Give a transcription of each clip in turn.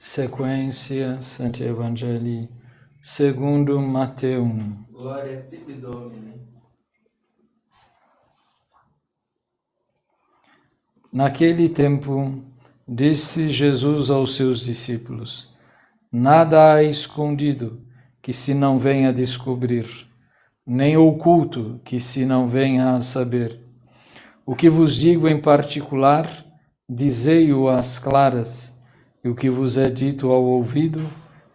Sequência Santi Evangelii segundo Mateum. Glória a ti, Domine. Naquele tempo, disse Jesus aos seus discípulos: Nada há escondido que se não venha a descobrir, nem oculto que se não venha a saber. O que vos digo em particular, dizei-o às claras, e o que vos é dito ao ouvido,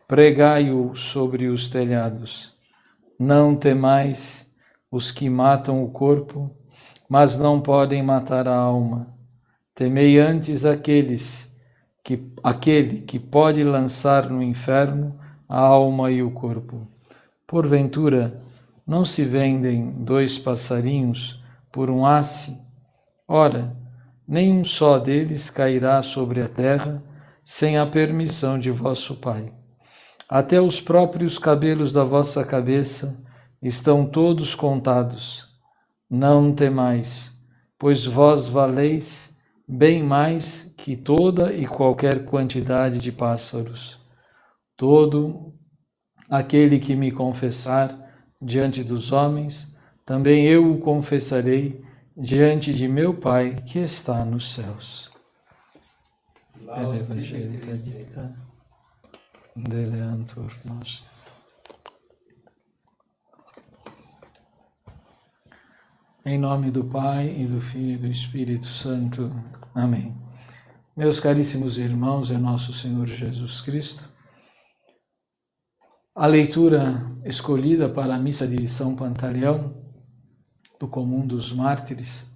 pregai-o sobre os telhados. Não temais os que matam o corpo, mas não podem matar a alma. Temei antes aquele que pode lançar no inferno a alma e o corpo. Porventura, não se vendem 2 passarinhos por um asse? Ora, nenhum só deles cairá sobre a terra sem a permissão de vosso Pai. Até os próprios cabelos da vossa cabeça estão todos contados. Não temais, pois vós valeis bem mais que toda e qualquer quantidade de pássaros. Todo aquele que me confessar diante dos homens, também eu o confessarei diante de meu Pai que está nos céus. Evangelii dicta deleantur nos. Em nome do Pai, e do Filho e do Espírito Santo. Amém. Meus caríssimos irmãos, é nosso Senhor Jesus Cristo. A leitura escolhida para a missa de São Pantaleão, do Comum dos Mártires,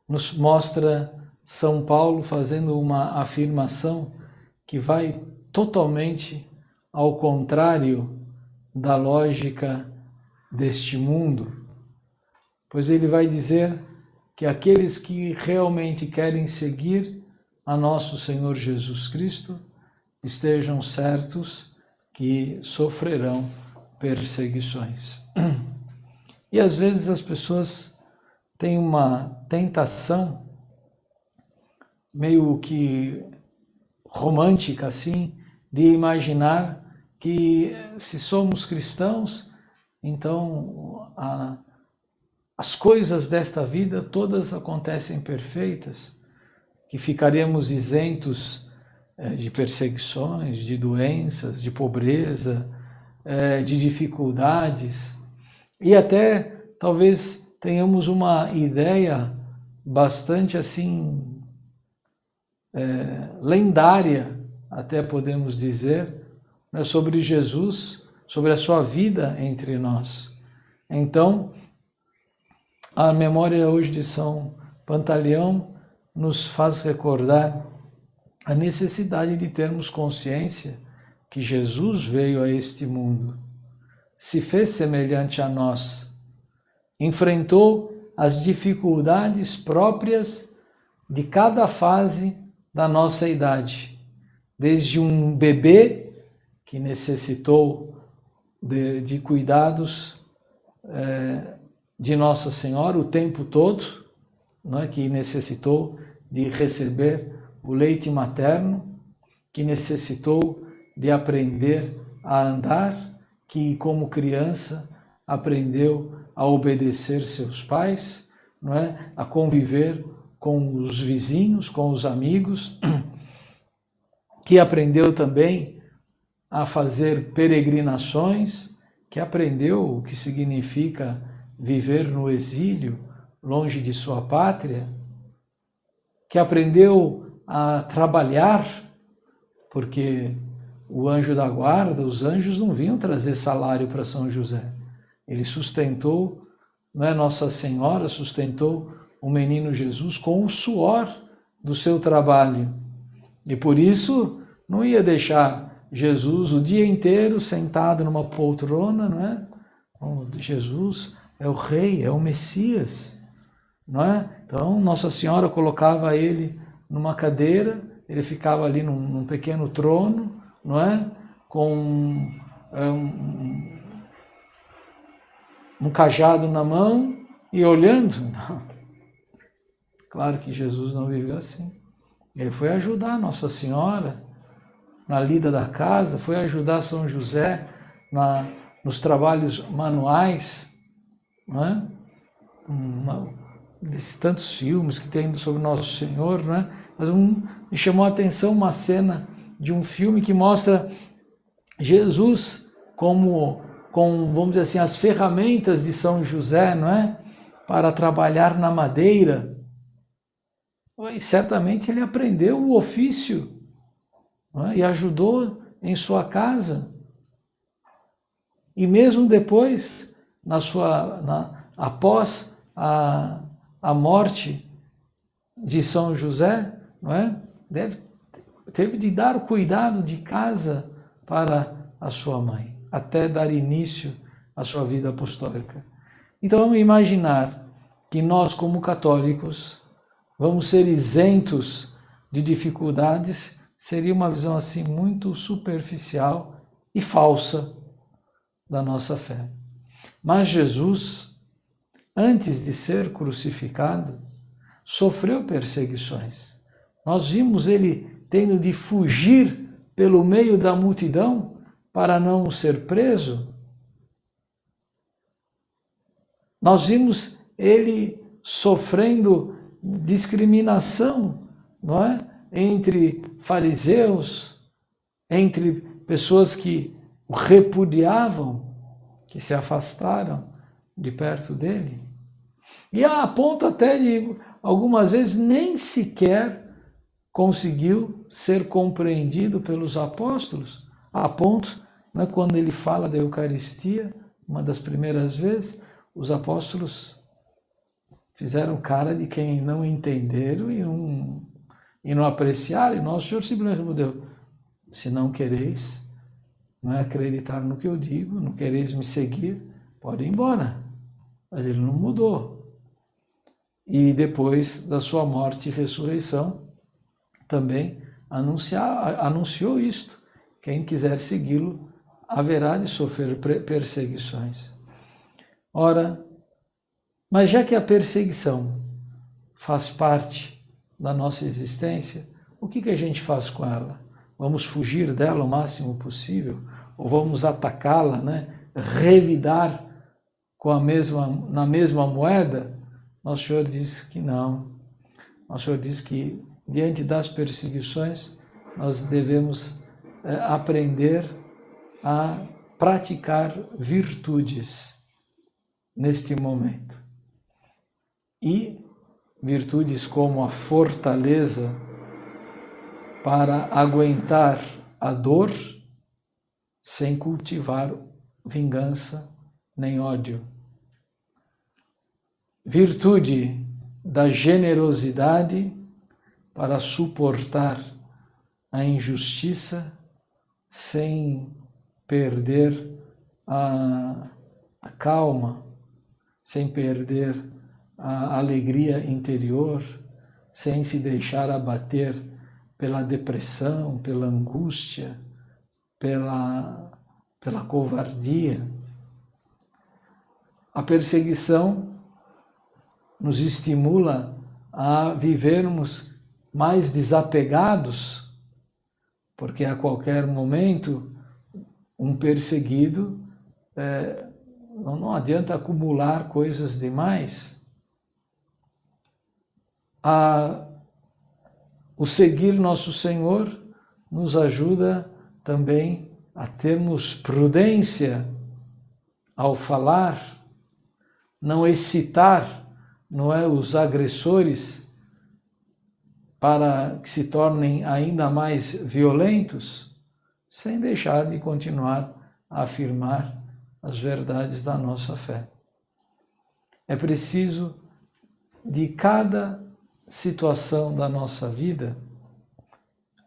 nos mostra São Paulo fazendo uma afirmação que vai totalmente ao contrário da lógica deste mundo, pois ele vai dizer que aqueles que realmente querem seguir a nosso Senhor Jesus Cristo estejam certos que sofrerão perseguições. E às vezes as pessoas têm uma tentação meio que romântica assim, de imaginar que se somos cristãos, então as coisas desta vida todas acontecem perfeitas, que ficaremos isentos de perseguições, de doenças, de pobreza, de dificuldades, e até talvez tenhamos uma ideia bastante assim lendária, até podemos dizer, né, sobre Jesus, sobre a sua vida entre nós. Então, a memória hoje de São Pantaleão nos faz recordar a necessidade de termos consciência que Jesus veio a este mundo, se fez semelhante a nós, enfrentou as dificuldades próprias de cada fase da nossa idade, desde um bebê que necessitou de cuidados de Nossa Senhora o tempo todo, né, que necessitou de receber o leite materno, que necessitou de aprender a andar, que como criança aprendeu a obedecer seus pais, não é? A conviver com os vizinhos, com os amigos, que aprendeu também a fazer peregrinações, que aprendeu o que significa viver no exílio, longe de sua pátria, que aprendeu a trabalhar, porque o anjo da guarda, os anjos não vinham trazer salário para São José. Ele sustentou, não é? Nossa Senhora sustentou o menino Jesus com o suor do seu trabalho. E por isso não ia deixar Jesus o dia inteiro sentado numa poltrona, não é? Jesus é o rei, é o Messias, não é? Então Nossa Senhora colocava ele numa cadeira, ele ficava ali num pequeno trono, não é? Com um cajado na mão e olhando. Não. Claro que Jesus não viveu assim. Ele foi ajudar Nossa Senhora, na lida da casa, foi ajudar São José nos trabalhos manuais, não é? Desses tantos filmes que tem sobre Nosso Senhor, não é? Mas me chamou a atenção uma cena de um filme que mostra Jesus com, vamos dizer assim, as ferramentas de São José, não é? Para trabalhar na madeira. E certamente ele aprendeu o ofício, não é? E ajudou em sua casa. E mesmo depois, após a morte de São José, não é? Teve de dar o cuidado de casa para a sua mãe, até dar início à sua vida apostólica. Então vamos imaginar que nós, como católicos, vamos ser isentos de dificuldades, seria uma visão assim muito superficial e falsa da nossa fé. Mas Jesus, antes de ser crucificado, sofreu perseguições. Nós vimos ele tendo de fugir pelo meio da multidão para não ser preso. Nós vimos ele sofrendo discriminação, não é? Entre fariseus, entre pessoas que o repudiavam, que se afastaram de perto dele. E a ponto até de, algumas vezes, nem sequer conseguiu ser compreendido pelos apóstolos, a ponto, né, quando ele fala da Eucaristia, uma das primeiras vezes, os apóstolos fizeram cara de quem não entenderam e não apreciaram, e nosso Senhor simplesmente respondeu: se não quereis, não é acreditar no que eu digo, não quereis me seguir, pode ir embora. Mas ele não mudou. E depois da sua morte e ressurreição, também anunciou isto: quem quiser segui-lo haverá de sofrer perseguições. Ora, mas já que a perseguição faz parte da nossa existência, o que a gente faz com ela? Vamos fugir dela o máximo possível? Ou vamos atacá-la, né? Revidar na mesma moeda? Nosso Senhor diz que não. Nosso Senhor diz que, diante das perseguições, nós devemos aprender a praticar virtudes neste momento. E virtudes como a fortaleza para aguentar a dor sem cultivar vingança nem ódio. Virtude da generosidade para suportar a injustiça sem perder a calma, sem perder a alegria interior, sem se deixar abater pela depressão, pela angústia, pela covardia. A perseguição nos estimula a vivermos mais desapegados, porque a qualquer momento um perseguido não adianta acumular coisas demais. O seguir nosso Senhor nos ajuda também a termos prudência ao falar, não excitar, não é, os agressores para que se tornem ainda mais violentos, sem deixar de continuar a afirmar as verdades da nossa fé. É preciso, de cada situação da nossa vida,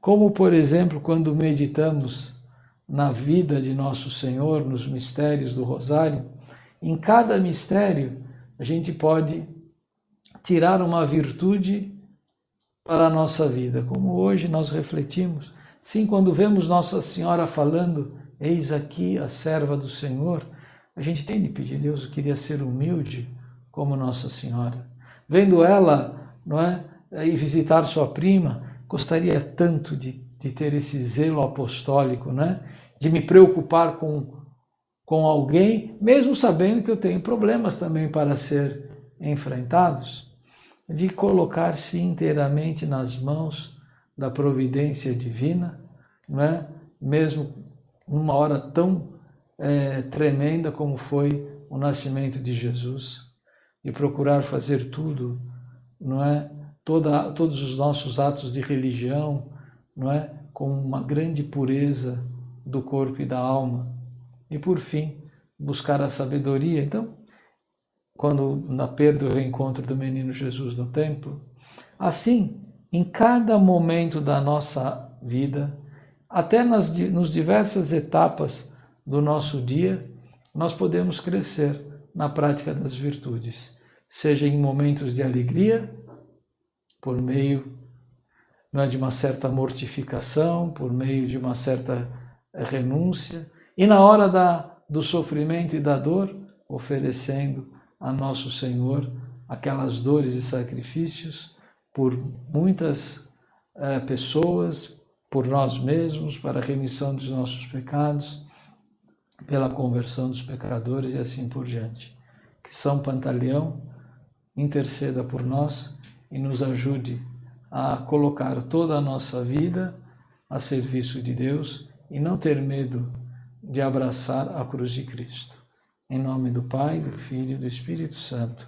como por exemplo quando meditamos na vida de Nosso Senhor, nos mistérios do Rosário, em cada mistério a gente pode tirar uma virtude para a nossa vida, como hoje nós refletimos. Sim, quando vemos Nossa Senhora falando: eis aqui a serva do Senhor, a gente tem de pedir: Deus, eu queria ser humilde como Nossa Senhora. Vendo ela, não é, e visitar sua prima, gostaria tanto de de ter esse zelo apostólico, né? De me preocupar com alguém, mesmo sabendo que eu tenho problemas também para ser enfrentados, de colocar-se inteiramente nas mãos da providência divina, né? Mesmo numa hora tão tremenda como foi o nascimento de Jesus, e procurar fazer tudo, não é? Todos os nossos atos de religião, não é? Com uma grande pureza do corpo e da alma. E por fim, buscar a sabedoria. Então, quando na perda o reencontro do menino Jesus no templo, assim, em cada momento da nossa vida, até nos diversas etapas do nosso dia, nós podemos crescer na prática das virtudes, seja em momentos de alegria, por meio de uma certa mortificação, por meio de uma certa renúncia, e na hora do sofrimento e da dor, oferecendo a nosso Senhor aquelas dores e sacrifícios por muitas pessoas, por nós mesmos, para a remissão dos nossos pecados, pela conversão dos pecadores e assim por diante. Que São Pantaleão interceda por nós e nos ajude a colocar toda a nossa vida a serviço de Deus e não ter medo de abraçar a cruz de Cristo. Em nome do Pai, do Filho e do Espírito Santo.